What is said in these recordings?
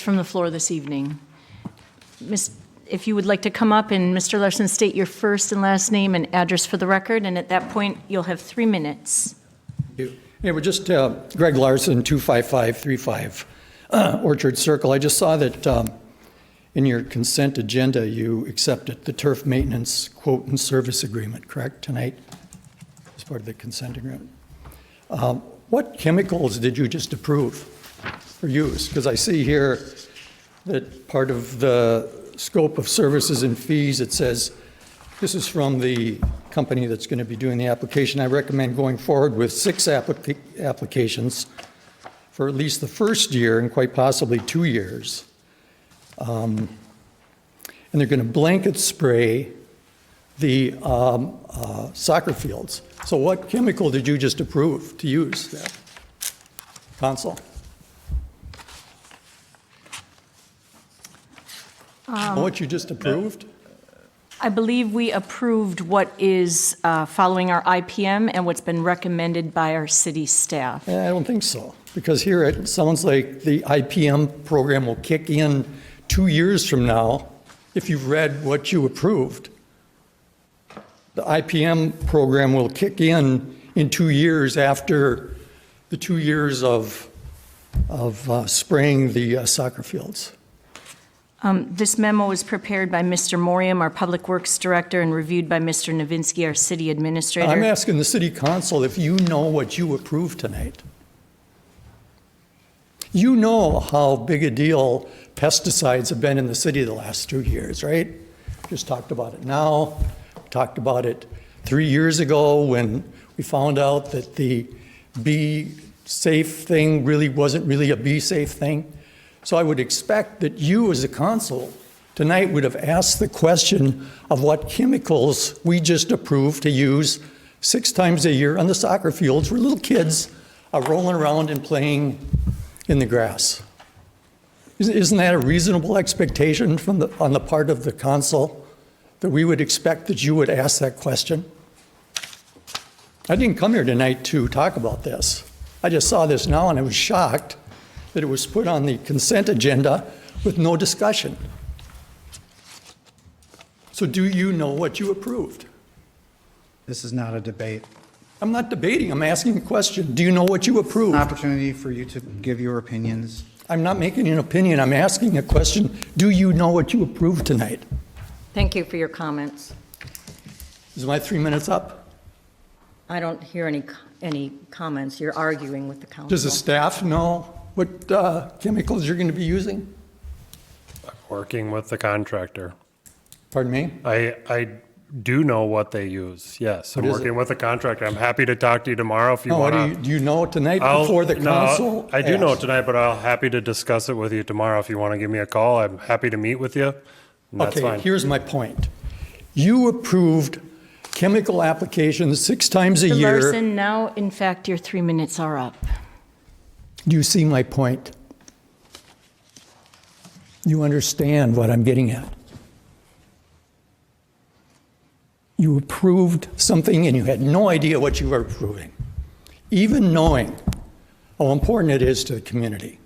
from the floor this evening. If you would like to come up and, Mr. Larsen, state your first and last name and address for the record, and at that point, you'll have 3 minutes. Yeah, we're just Greg Larsen, 25535 Orchard Circle. I just saw that in your consent agenda, you accepted the turf maintenance quote and service agreement, correct, tonight, as part of the consent agreement. What chemicals did you just approve for use? Because I see here that part of the scope of services and fees, it says, this is from the company that's going to be doing the application. I recommend going forward with 6 applications for at least the first year and quite possibly 2 years. And they're going to blanket spray the soccer fields. So what chemical did you just approve to use there? Council? What you just approved? I believe we approved what is following our IPM and what's been recommended by our city staff. I don't think so, because here it sounds like the IPM program will kick in 2 years from now if you've read what you approved. The IPM program will kick in 2 years after the 2 years of spraying the soccer fields. This memo was prepared by Mr. Morium, our Public Works Director, and reviewed by Mr. Novinsky, our City Administrator. I'm asking the City Council if you know what you approved tonight. You know how big a deal pesticides have been in the city the last 2 years, right? Just talked about it now. We talked about it 3 years ago when we found out that the Be Safe thing really wasn't really a Be Safe thing. So I would expect that you as a council tonight would have asked the question of what chemicals we just approved to use 6 times a year on the soccer fields where little kids are rolling around and playing in the grass. Isn't that a reasonable expectation on the part of the council, that we would expect that you would ask that question? I didn't come here tonight to talk about this. I just saw this now and I was shocked that it was put on the consent agenda with no discussion. So do you know what you approved? This is not a debate. I'm not debating, I'm asking a question. Do you know what you approved? An opportunity for you to give your opinions. I'm not making an opinion, I'm asking a question. Do you know what you approved tonight? Thank you for your comments. Is my 3 minutes up? I don't hear any comments. You're arguing with the council. Does the staff know what chemicals you're going to be using? Working with the contractor. Pardon me? I do know what they use, yes. I'm What is working it? with the contractor. I'm happy to talk to you tomorrow if you No, want to. do you know tonight before the council? I do know asks? tonight, but I'm happy to discuss it with you tomorrow. If you want to give me a call, I'm happy to meet with you. And that's Okay, fine. here's my point. You approved chemical applications 6 times a Mr. year. Larsen, now, in fact, your 3 minutes are up. Do you see my point? You understand what I'm getting at? You approved something and you had no idea what you were approving, even knowing how important it is to the community.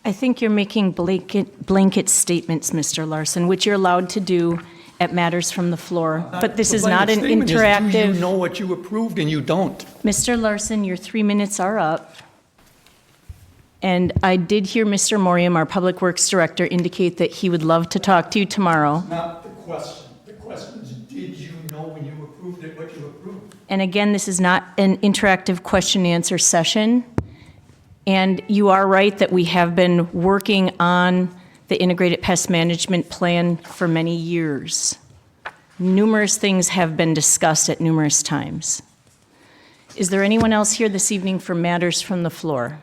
I think you're making blanket statements, Mr. Larsen, which you're allowed to do at matters from the floor. But this The is not an blanket statement is, do you interactive. know what you approved and you don't? Mr. Larsen, your 3 minutes are up. And I did hear Mr. Morium, our Public Works Director, indicate that he would love to talk to you tomorrow. Not the question. The question is, did you know when you approved it what you approved? And again, this is not an interactive question and answer session. And you are right that we have been working on the Integrated Pest Management Plan for many years. Numerous things have been discussed at numerous times. Is there anyone else here this evening for matters from the floor?